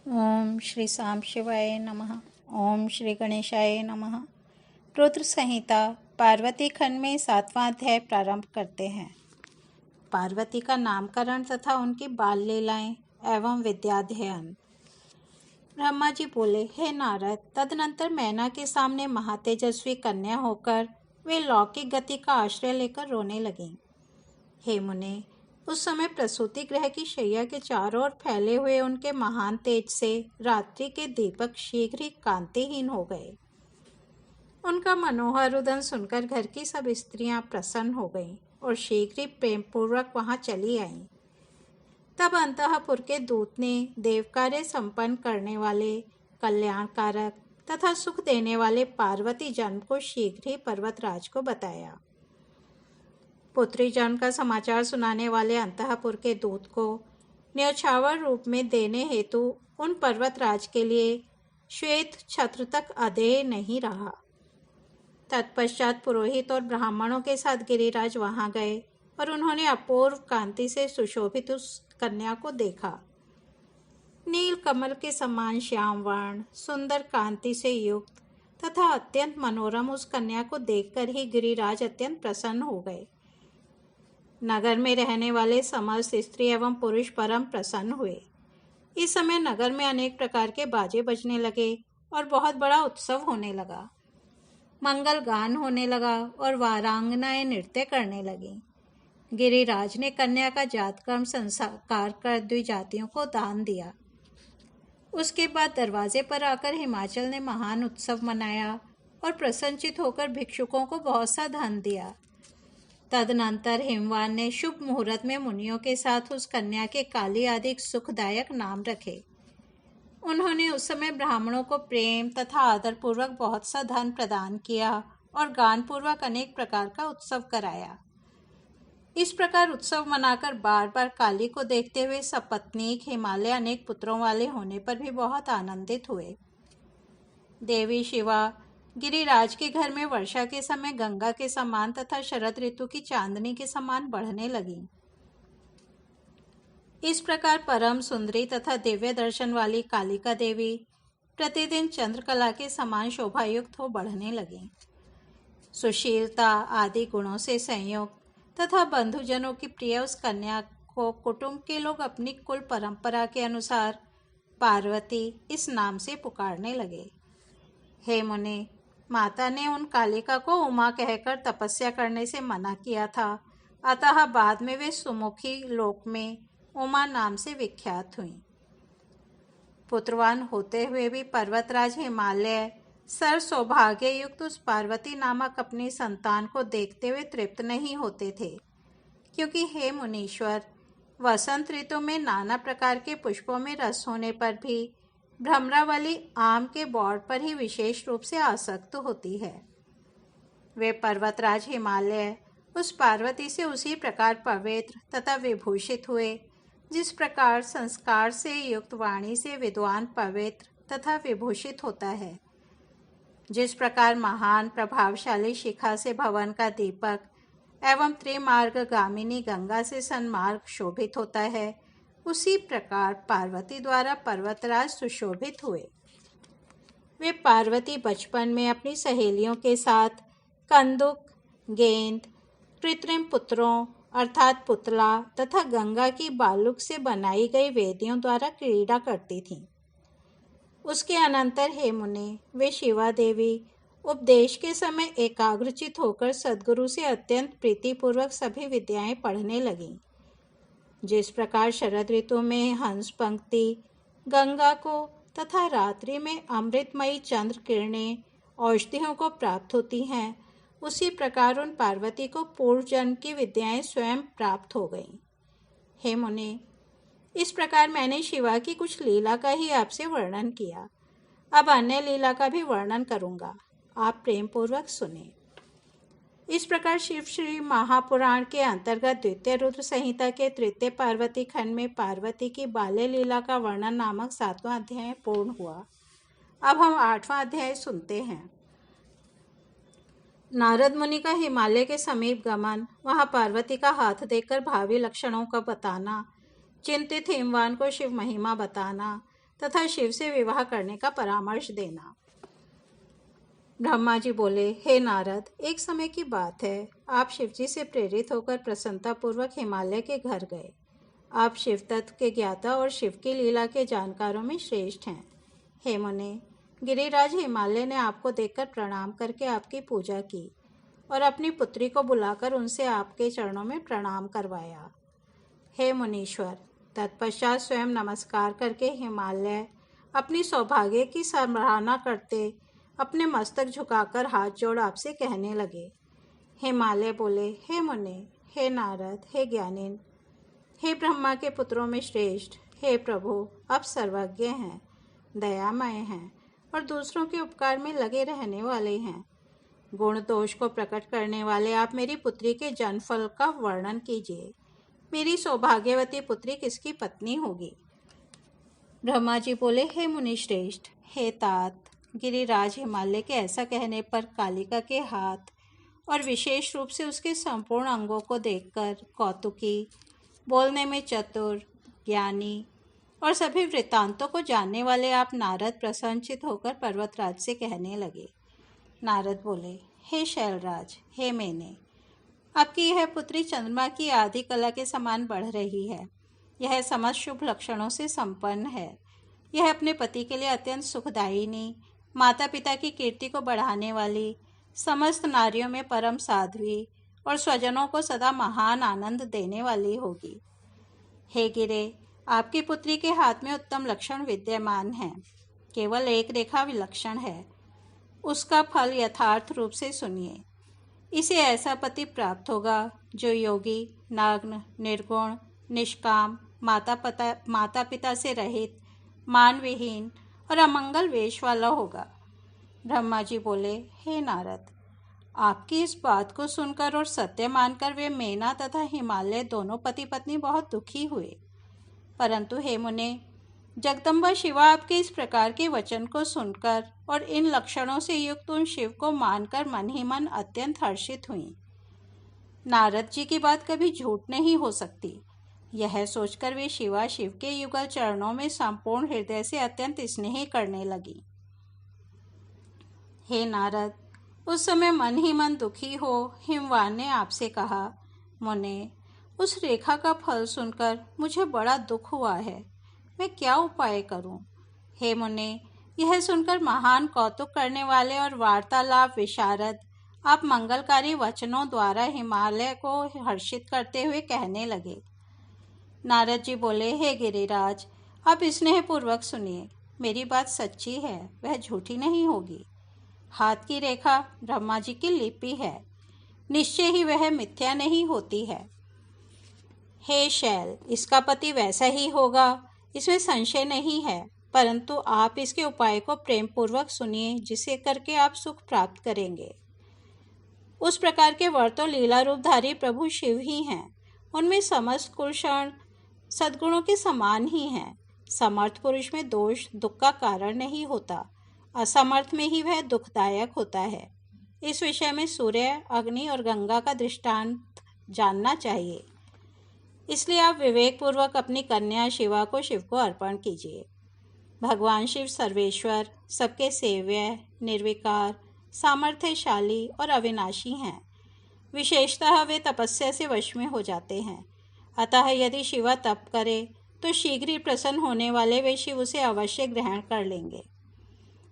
ओम श्री साम शिवाय नमः। ओम श्री गणेशाय नमः। रुद्र संहिता पार्वती खंड में 7वां अध्याय प्रारंभ करते हैं। पार्वती का नामकरण तथा उनकी बाल लीलाएं एवं विद्याध्ययन। ब्रह्मा जी बोले, हे नारद, तदनंतर मैना के सामने महातेजस्वी कन्या होकर वे लौकिक गति का आश्रय लेकर रोने लगीं। हे मुने, उस समय प्रसूति गृह की शैया के चारों ओर फैले हुए उनके महान तेज से रात्रि के दीपक शीघ्र ही कांतिहीन हो गए। उनका मनोहर रुदन सुनकर घर की सब स्त्रियां प्रसन्न हो गईं और शीघ्र ही प्रेमपूर्वक वहां चली आईं। तब अंतःपुर के दूत ने देवकार्य संपन्न करने वाले कल्याणकारक तथा सुख देने वाले पार्वती जन्म को शीघ्र ही पर्वतराज को बताया। पुत्री जन्म का समाचार सुनाने वाले अंतःपुर के दूत को न्यौछावर रूप में देने हेतु उन पर्वतराज के लिए श्वेत छत्र तक अधेय नहीं रहा। तत्पश्चात पुरोहित और ब्राह्मणों के साथ गिरिराज वहां गए और उन्होंने अपूर्व कांति से सुशोभित उस कन्या को देखा। नील कमल के समान श्याम वर्ण, सुंदर कांति से युक्त तथा अत्यंत मनोरम उस कन्या को देखकर ही गिरिराज अत्यंत प्रसन्न हो गए। नगर में रहने वाले समस्त स्त्री एवं पुरुष परम प्रसन्न हुए। इस समय नगर में अनेक प्रकार के बाजे बजने लगे और बहुत बड़ा उत्सव होने लगा। मंगल गान होने लगा और वारांगनाएं नृत्य करने लगीं। गिरिराज ने कन्या का जातकर्म संस्कार कर द्विजातियों को दान दिया। उसके बाद दरवाजे पर आकर हिमाचल ने महान उत्सव मनाया और प्रसन्नचित होकर भिक्षुकों को बहुत सा धन दिया। तदनंतर हिमवान ने शुभ मुहूर्त में मुनियों के साथ उस कन्या के काली आदि सुखदायक नाम रखे। उन्होंने उस समय ब्राह्मणों को प्रेम तथा आदरपूर्वक बहुत सा धन प्रदान किया और गानपूर्वक अनेक प्रकार का उत्सव कराया। इस प्रकार उत्सव मनाकर बार बार काली को देखते हुए सपत्नीक हिमालय अनेक पुत्रों वाले होने पर भी बहुत आनंदित हुए। देवी शिवा गिरिराज के घर में वर्षा के समय गंगा के समान तथा शरद ऋतु की चांदनी के समान बढ़ने लगी। इस प्रकार परम सुंदरी तथा दिव्य दर्शन वाली कालिका देवी प्रतिदिन चंद्रकला के समान शोभायुक्त हो बढ़ने लगी। सुशीलता आदि गुणों से संयुक्त तथा बंधुजनों की प्रिय उस कन्या को कुटुंब के लोग अपनी कुल परंपरा के अनुसार पार्वती इस नाम से पुकारने लगे। हे मुने, माता ने उन कालिका को उमा कहकर तपस्या करने से मना किया था, अतः बाद में वे सुमुखी लोक में उमा नाम से विख्यात हुईं। पुत्रवान होते हुए भी पर्वतराज हिमालय सर सौभाग्य युक्त उस पार्वती नामक अपनी संतान को देखते हुए तृप्त नहीं होते थे, क्योंकि हे मुनीश्वर, वसंत ऋतु में नाना प्रकार के पुष्पों में रस होने पर भी भ्रमरावली आम के बोर्ड पर ही विशेष रूप से आसक्त होती है। वे पर्वतराज हिमालय उस पार्वती से उसी प्रकार पवित्र तथा विभूषित हुए जिस प्रकार संस्कार से युक्त वाणी से विद्वान पवित्र तथा विभूषित होता है। जिस प्रकार महान प्रभावशाली शिखा से भवन का दीपक एवं त्रिमार्ग गामिनी गंगा से सन्मार्ग शोभित होता है, उसी प्रकार पार्वती द्वारा पर्वतराज सुशोभित हुए। वे पार्वती बचपन में अपनी सहेलियों के साथ कंदुक, गेंद, कृत्रिम पुत्रों अर्थात पुतला तथा गंगा की बालुक से बनाई गई वेदियों द्वारा क्रीड़ा करती थीं। उसके अनंतर हे मुने, वे शिवा देवी उपदेश के समय एकाग्रचित होकर सद्गुरु से अत्यंत प्रीतिपूर्वक सभी विद्याएं पढ़ने लगीं। जिस प्रकार शरद ऋतु में हंस पंक्ति गंगा को तथा रात्रि में अमृतमयी चंद्र किरणें औषधियों को प्राप्त होती हैं, उसी प्रकार उन पार्वती को पूर्व जन्म की विद्याएं स्वयं प्राप्त हो गईं। हे मुने, इस प्रकार मैंने शिवा की कुछ लीला का ही आपसे वर्णन किया। अब अन्य लीला का भी वर्णन करूंगा, आप प्रेम पूर्वक सुने। इस प्रकार शिव श्री महापुराण के अंतर्गत द्वितीय रुद्र संहिता के तृतीय पार्वती खंड में पार्वती की बाल्य लीला का वर्णन नामक 7वां अध्याय पूर्ण हुआ। अब हम 8वां अध्याय सुनते हैं। नारद मुनि का हिमालय के समीप गमन, वहां पार्वती का हाथ देखकर भावी लक्षणों का बताना, चिंतित हिमवान को शिव महिमा बताना, तथा शिव से विवाह करने का परामर्श देना। ब्रह्मा जी बोले, हे नारद, एक समय की बात है, आप शिवजी से प्रेरित होकर प्रसन्नतापूर्वक हिमालय के घर गए। आप शिव तत्व के ज्ञाता और शिव की लीला के जानकारों में श्रेष्ठ हैं। हे मुने, गिरिराज हिमालय ने आपको देखकर प्रणाम करके आपकी पूजा की और अपनी पुत्री को बुलाकर उनसे आपके चरणों में प्रणाम करवाया। हे मुनीश्वर, तत्पश्चात स्वयं नमस्कार करके हिमालय अपनी सौभाग्य की सराहना करते अपने मस्तक झुकाकर हाथ जोड़ आपसे कहने लगे। हिमालय बोले, हे मुने, हे नारद, हे ज्ञानीन, हे ब्रह्मा के पुत्रों में श्रेष्ठ, हे प्रभु, आप सर्वज्ञ हैं, दयामय हैं और दूसरों के उपकार में लगे रहने वाले हैं। गुण दोष को प्रकट करने वाले आप मेरी पुत्री के जन्मफल का वर्णन कीजिए। मेरी सौभाग्यवती पुत्री किसकी पत्नी होगी? ब्रह्मा जी बोले, हे मुनि श्रेष्ठ, हे तात, गिरिराज हिमालय के ऐसा कहने पर कालिका के हाथ और विशेष रूप से उसके संपूर्ण अंगों को देखकर कौतुकी, बोलने में चतुर, ज्ञानी और सभी वृत्तांतों को जानने वाले आप नारद प्रसन्नचित होकर पर्वतराज से कहने लगे। नारद बोले, हे शैलराज, हे मैने, आपकी यह पुत्री चंद्रमा की आदि कला के समान बढ़ रही है। यह समस्त शुभ लक्षणों से संपन्न है। यह अपने पति के लिए अत्यंत सुखदायिनी, माता पिता की कीर्ति को बढ़ाने वाली, समस्त नारियों में परम साध्वी और स्वजनों को सदा महान आनंद देने वाली होगी। हे गिरे, आपकी पुत्री के हाथ में उत्तम लक्षण विद्यमान हैं। केवल एक रेखा विलक्षण है। उसका फल यथार्थ रूप से सुनिए। इसे ऐसा पति प्राप्त होगा जो योगी, नग्न, निर्गुण, निष्काम, माता पिता से रहित, मानविहीन और अमंगल वेश वाला होगा। ब्रह्मा जी बोले, हे नारद, आपकी इस बात को सुनकर और सत्य मानकर वे मेना तथा हिमालय दोनों पति पत्नी बहुत दुखी हुए। परंतु हे मुने, जगदम्बा शिवा आपके इस प्रकार के वचन को सुनकर और इन लक्षणों से युक्त उन शिव को मानकर मन ही मन अत्यंत हर्षित हुई। नारद जी की बात कभी झूठ नहीं हो सकती, यह सोचकर वे शिवा शिव के युगल चरणों में संपूर्ण हृदय से अत्यंत स्नेह करने लगी। हे नारद, उस समय मन ही मन दुखी हो हिमवान ने आपसे कहा, मुने, उस रेखा का फल सुनकर मुझे बड़ा दुख हुआ है। मैं क्या उपाय करूं? हे मुने, यह सुनकर महान कौतुक करने वाले और वार्तालाप विशारद आप मंगलकारी वचनों द्वारा हिमालय को हर्षित करते हुए कहने लगे। नारद जी बोले, हे गिरिराज, आप स्नेहपूर्वक सुनिए। मेरी बात सच्ची है, वह झूठी नहीं होगी। हाथ की रेखा ब्रह्मा जी की लिपि है, निश्चय ही वह मिथ्या नहीं होती है। हे शैल, इसका पति वैसा ही होगा, इसमें संशय नहीं है, परंतु आप इसके उपाय को प्रेम पूर्वक सुनिए, जिसे करके आप सुख प्राप्त करेंगे। उस प्रकार के वर तो लीला रूपधारी प्रभु शिव ही हैं। उनमें समस्त कुलक्षण सद्गुणों के समान ही हैं। समर्थ पुरुष में दोष दुख का कारण नहीं होता, असमर्थ में ही वह दुखदायक होता है। इस विषय में सूर्य, अग्नि और गंगा का दृष्टांत जानना चाहिए। इसलिए आप विवेकपूर्वक अपनी कन्या शिवा को शिव को अर्पण कीजिए। भगवान शिव सर्वेश्वर, सबके सेव्य, निर्विकार, सामर्थ्यशाली और अविनाशी हैं। विशेषतः वे तपस्या से वश में हो जाते हैं। अतः यदि शिवा तप करे तो शीघ्र ही प्रसन्न होने वाले वे शिव उसे अवश्य ग्रहण कर लेंगे।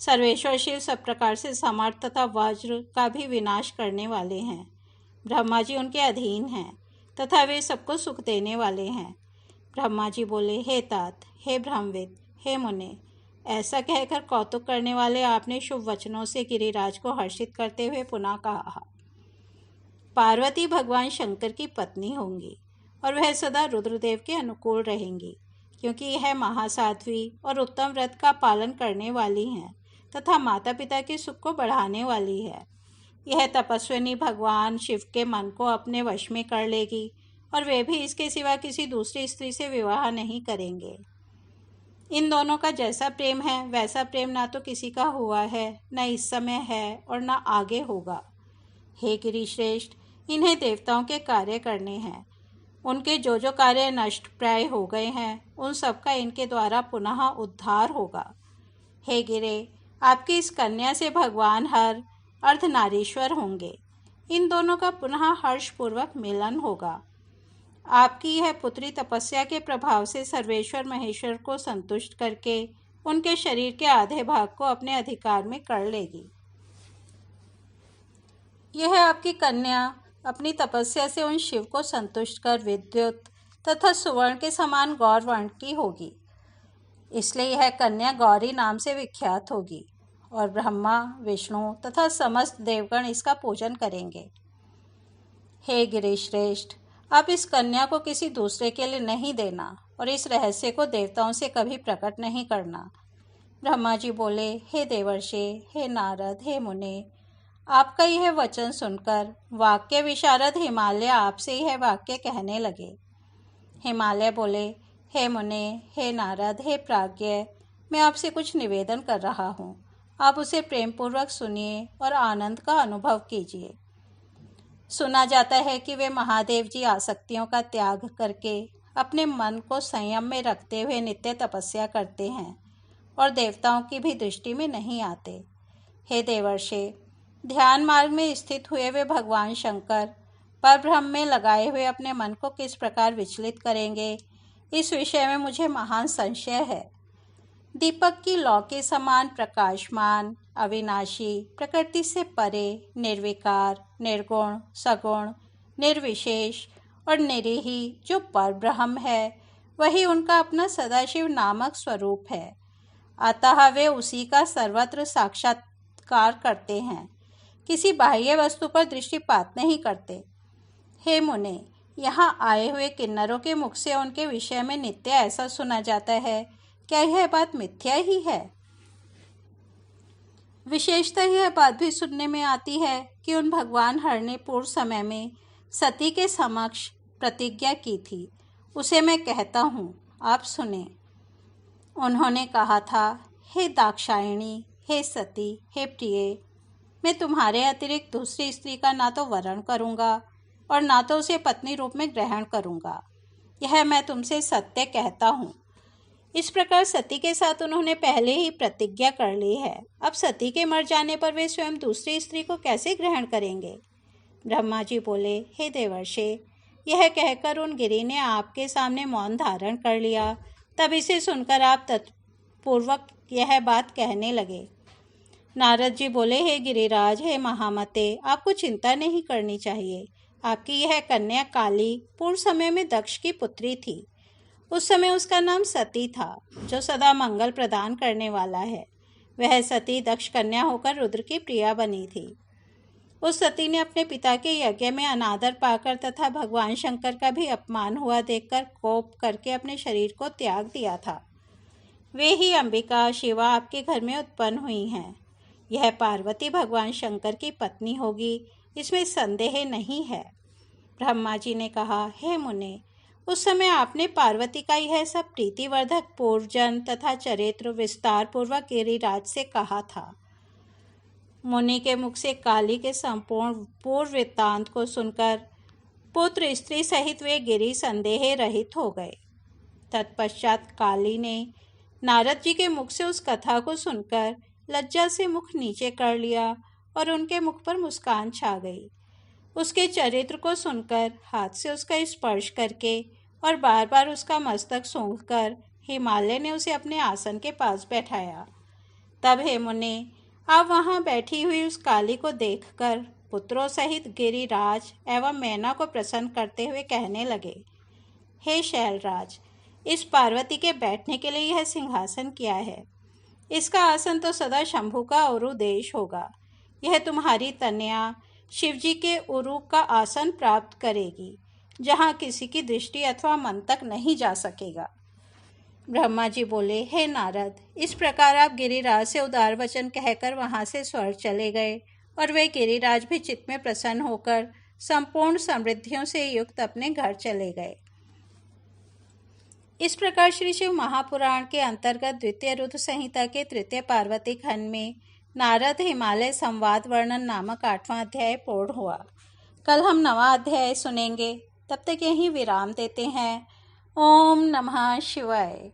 सर्वेश्वर शिव सब प्रकार से समर्थ तथा वज्र का भी विनाश करने वाले हैं। ब्रह्मा जी उनके अधीन हैं तथा वे सबको सुख देने वाले हैं। ब्रह्मा जी बोले, हे तात, हे ब्रह्मविद, हे मुने, ऐसा कहकर कौतुक करने वाले आपने शुभ वचनों से गिरिराज को हर्षित करते हुए पुनः कहा, पार्वती भगवान शंकर की पत्नी होंगी और वह सदा रुद्रदेव के अनुकूल रहेंगी, क्योंकि यह महासाध्वी और उत्तम व्रत का पालन करने वाली हैं तथा माता पिता के सुख को बढ़ाने वाली है। यह तपस्विनी भगवान शिव के मन को अपने वश में कर लेगी और वे भी इसके सिवा किसी दूसरी स्त्री से विवाह नहीं करेंगे। इन दोनों का जैसा प्रेम है वैसा प्रेम ना तो किसी का हुआ है, न इस समय है और न आगे होगा। हे गिरिश्रेष्ठ, इन्हें देवताओं के कार्य करने हैं। उनके जो कार्य नष्ट प्राय हो गए हैं उन सब का इनके द्वारा पुनः उद्धार होगा। हे गिरे, आपकी इस कन्या से भगवान हर अर्धनारीश्वर होंगे। इन दोनों का पुनः हर्षपूर्वक मिलन होगा। आपकी यह पुत्री तपस्या के प्रभाव से सर्वेश्वर महेश्वर को संतुष्ट करके उनके शरीर के आधे भाग को अपने अधिकार में कर लेगी। यह आपकी कन्या अपनी तपस्या से उन शिव को संतुष्ट कर विद्युत तथा सुवर्ण के समान गौर वर्ण की होगी। इसलिए यह कन्या गौरी नाम से विख्यात होगी और ब्रह्मा, विष्णु तथा समस्त देवगण इसका पूजन करेंगे। हे गिरिश्रेष्ठ, आप इस कन्या को किसी दूसरे के लिए नहीं देना और इस रहस्य को देवताओं से कभी प्रकट नहीं करना। ब्रह्मा जी बोले, हे देवर्षि, हे नारद, हे मुने, आपका यह वचन सुनकर वाक्य विशारद हिमालय आपसे यह वाक्य कहने लगे। हिमालय बोले, हे मुने, हे नारद, हे प्राज्ञ, मैं आपसे कुछ निवेदन कर रहा हूँ। आप उसे प्रेमपूर्वक सुनिए और आनंद का अनुभव कीजिए। सुना जाता है कि वे महादेव जी आसक्तियों का त्याग करके अपने मन को संयम में रखते हुए नित्य तपस्या करते हैं और देवताओं की भी दृष्टि में नहीं आते। हे देवर्षि, ध्यान मार्ग में स्थित हुए वे भगवान शंकर परब्रह्म में लगाए हुए अपने मन को किस प्रकार विचलित करेंगे, इस विषय में मुझे महान संशय है। दीपक की लौ के समान प्रकाशमान, अविनाशी, प्रकृति से परे, निर्विकार, निर्गुण, सगुण, निर्विशेष और निरीही जो परब्रह्म है, वही उनका अपना सदाशिव नामक स्वरूप है। अतः वे उसी का सर्वत्र साक्षात्कार करते हैं, किसी बाह्य वस्तु पर दृष्टिपात नहीं करते। हे मुने, यहाँ आए हुए किन्नरों के मुख से उनके विषय में नित्य ऐसा सुना जाता है, क्या यह बात मिथ्या ही है? विशेषतः यह बात भी सुनने में आती है कि उन भगवान हर ने पूर्व समय में सती के समक्ष प्रतिज्ञा की थी। उसे मैं कहता हूँ, आप सुने। उन्होंने कहा था, हे दाक्षायणी, हे सती, हे प्रिय, मैं तुम्हारे अतिरिक्त दूसरी स्त्री का ना तो वरण करूँगा और ना तो उसे पत्नी रूप में ग्रहण करूँगा। यह मैं तुमसे सत्य कहता हूँ। इस प्रकार सती के साथ उन्होंने पहले ही प्रतिज्ञा कर ली है। अब सती के मर जाने पर वे स्वयं दूसरी स्त्री को कैसे ग्रहण करेंगे? ब्रह्मा जी बोले, हे देवर्षि, यह कहकर उन गिरि ने आपके सामने मौन धारण कर लिया। तब इसे सुनकर आप तत्पूर्वक यह बात कहने लगे। नारद जी बोले, हे गिरिराज, हे महामते, आपको चिंता नहीं करनी चाहिए। आपकी यह कन्या काली पूर्व समय में दक्ष की पुत्री थी। उस समय उसका नाम सती था, जो सदा मंगल प्रदान करने वाला है। वह सती दक्ष कन्या होकर रुद्र की प्रिया बनी थी। उस सती ने अपने पिता के यज्ञ में अनादर पाकर तथा भगवान शंकर का भी अपमान हुआ देखकर कोप करके अपने शरीर को त्याग दिया था। वे ही अंबिका, शिवा आपके घर में उत्पन्न हुई हैं। यह पार्वती भगवान शंकर की पत्नी होगी, इसमें संदेह नहीं है। ब्रह्मा जी ने कहा, हे मुने, उस समय आपने पार्वती का यह सब प्रीतिवर्धक पूर्वजन तथा चरित्र विस्तार पूर्वक गिरिराज से कहा था। मुनि के मुख से काली के संपूर्ण पूर्व वृत्तांत को सुनकर पुत्र स्त्री सहित वे गिरि संदेह रहित हो गए। तत्पश्चात काली ने नारद जी के मुख से उस कथा को सुनकर लज्जा से मुख नीचे कर लिया और उनके मुख पर मुस्कान छा गई। उसके चरित्र को सुनकर हाथ से उसका स्पर्श करके और बार बार उसका मस्तक सूंघकर हिमालय ने उसे अपने आसन के पास बैठाया। तब हे मुने, आप वहाँ बैठी हुई उस काली को देखकर पुत्रों सहित गिरिराज एवं मैना को प्रसन्न करते हुए कहने लगे, हे शैलराज, इस पार्वती के बैठने के लिए यह सिंहासन क्या है? इसका आसन तो सदा शंभु का उरु देश होगा। यह तुम्हारी तनया शिवजी के उरु का आसन प्राप्त करेगी, जहाँ किसी की दृष्टि अथवा मन तक नहीं जा सकेगा। ब्रह्मा जी बोले, हे नारद, इस प्रकार आप गिरिराज से उदार वचन कहकर वहाँ से स्वर्ग चले गए और वे गिरिराज भी चित्त में प्रसन्न होकर संपूर्ण समृद्धियों से युक्त अपने घर चले गए। इस प्रकार श्री शिव महापुराण के अंतर्गत द्वितीय रुद्र संहिता के तृतीय पार्वती खंड में नारद हिमालय संवाद वर्णन नामक 8वां अध्याय पूर्ण हुआ। कल हम 9वां अध्याय सुनेंगे। तब तक यहीं विराम देते हैं। ओम नमः शिवाय।